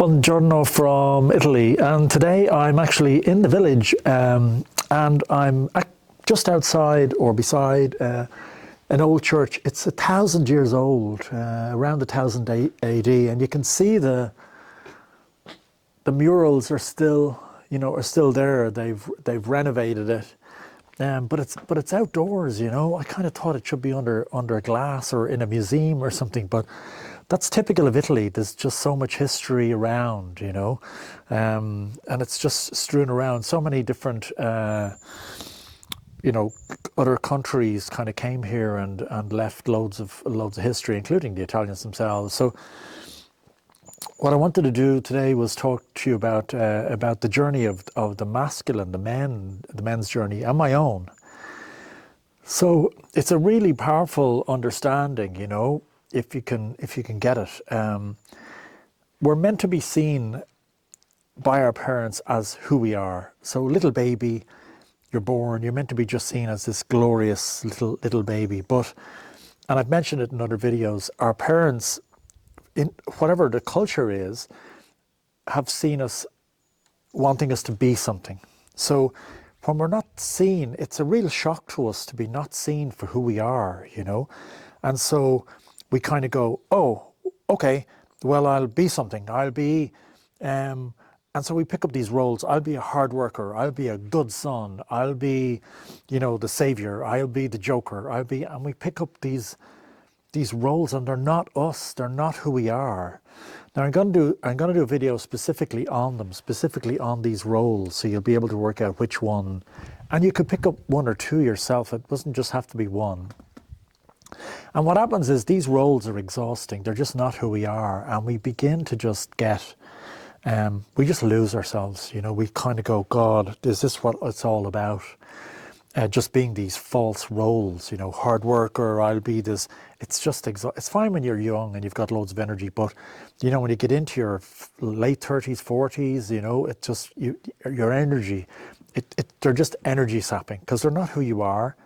Buongiorno from Italy, and today I'm actually in the village and I'm just outside or beside an old church. It's 1,000 years old, around 1000 AD, and you can see the murals are still, are still there. They've renovated it, but it's outdoors. I kind of thought it should be under glass or in a museum or something, but that's typical of Italy. There's just so much history around, and it's just strewn around. So many different, other countries kind of came here and left loads of history, including the Italians themselves. So what I wanted to do today was talk to you about the journey of the masculine, the men's journey, and my own. So it's a really powerful understanding, if you can get it. We're meant to be seen by our parents as who we are. So little baby, you're born, you're meant to be just seen as this glorious little baby. And I've mentioned it in other videos, our parents, in whatever the culture is, have seen us wanting us to be something. So when we're not seen, it's a real shock to us to be not seen for who we are, And so we kind of go, oh, okay, well, I'll be something. I'll be, and so we pick up these roles. I'll be a hard worker. I'll be a good son. I'll be, the saviour. I'll be the joker. And we pick up these roles, and they're not us. They're not who we are. Now I'm going to do a video specifically on them, specifically on these roles, so you'll be able to work out which one, and you could pick up one or two yourself. It doesn't just have to be one. And what happens is these roles are exhausting. They're just not who we are. And we begin to just get, we just lose ourselves. We kind of go, God, is this what it's all about? Just being these false roles, hard worker, I'll be this. It's just, it's fine when you're young and you've got loads of energy. But, when you get into your late 30s, 40s, it just, your energy, they're just energy sapping because they're not who you are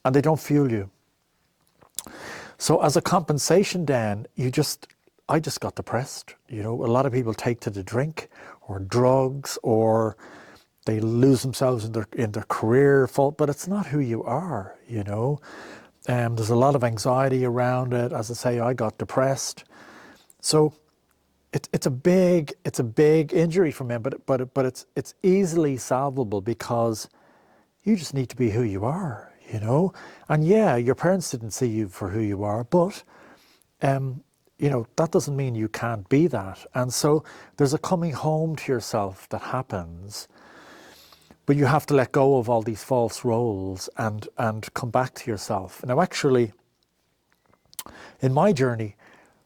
and they don't fuel you. So as a compensation then, I just got depressed. A lot of people take to the drink or drugs, or they lose themselves in their career, but it's not who you are, There's a lot of anxiety around it. As I say, I got depressed. So it's a big injury for men, but it's easily solvable because you just need to be who you are. And yeah, your parents didn't see you for who you are, but, that doesn't mean you can't be that. And so there's a coming home to yourself that happens, but you have to let go of all these false roles and come back to yourself. Now, actually, in my journey,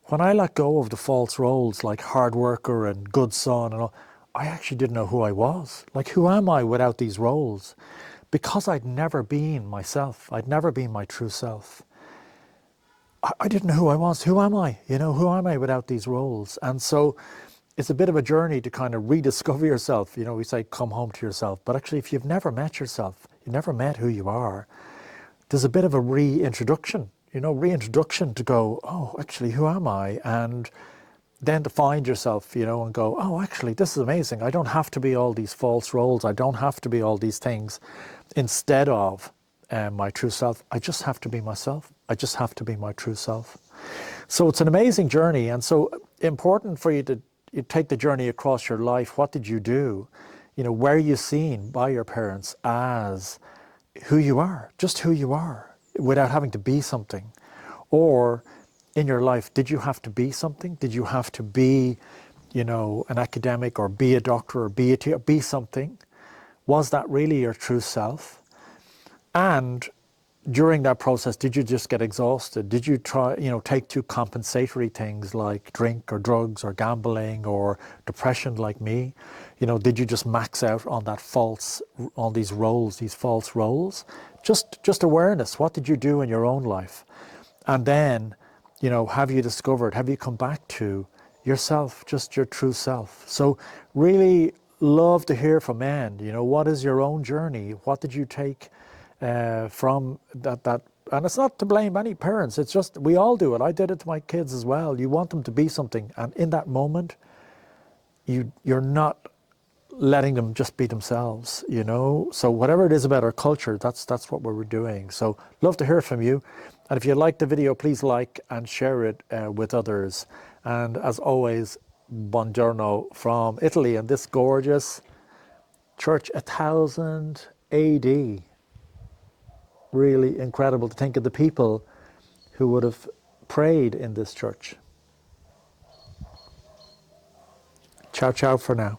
when I let go of the false roles like hard worker and good son and all, I actually didn't know who I was. Like, who am I without these roles? Because I'd never been myself. I'd never been my true self. I didn't know who I was. Who am I? Who am I without these roles? And so it's a bit of a journey to kind of rediscover yourself. We say, come home to yourself. But actually, if you've never met yourself, you've never met who you are, there's a bit of a reintroduction, to go, oh, actually, who am I? And then to find yourself, and go, oh, actually, this is amazing. I don't have to be all these false roles. I don't have to be all these things instead of my true self. I just have to be myself. I just have to be my true self. So it's an amazing journey. And so important for you to take the journey across your life. What did you do? Were you seen by your parents as who you are, just who you are, without having to be something? Or in your life, did you have to be something? Did you have to be, an academic, or be a doctor, or be something? Was that really your true self? And during that process, did you just get exhausted? Did you try, take to compensatory things like drink or drugs or gambling or depression like me? Did you just max out on on these roles, these false roles? Just awareness. What did you do in your own life? And then, have you come back to yourself, just your true self? So really love to hear from men, what is your own journey? What did you take from that? And it's not to blame any parents. It's just, we all do it. I did it to my kids as well. You want them to be something. And in that moment, you're not letting them just be themselves, you know. So whatever it is about our culture, that's what we're doing. So love to hear from you, and if you like the video, please like and share it with others. And as always, buongiorno from Italy and this gorgeous church, 1000 AD. Really incredible to think of the people who would have prayed in this church. Ciao, ciao for now.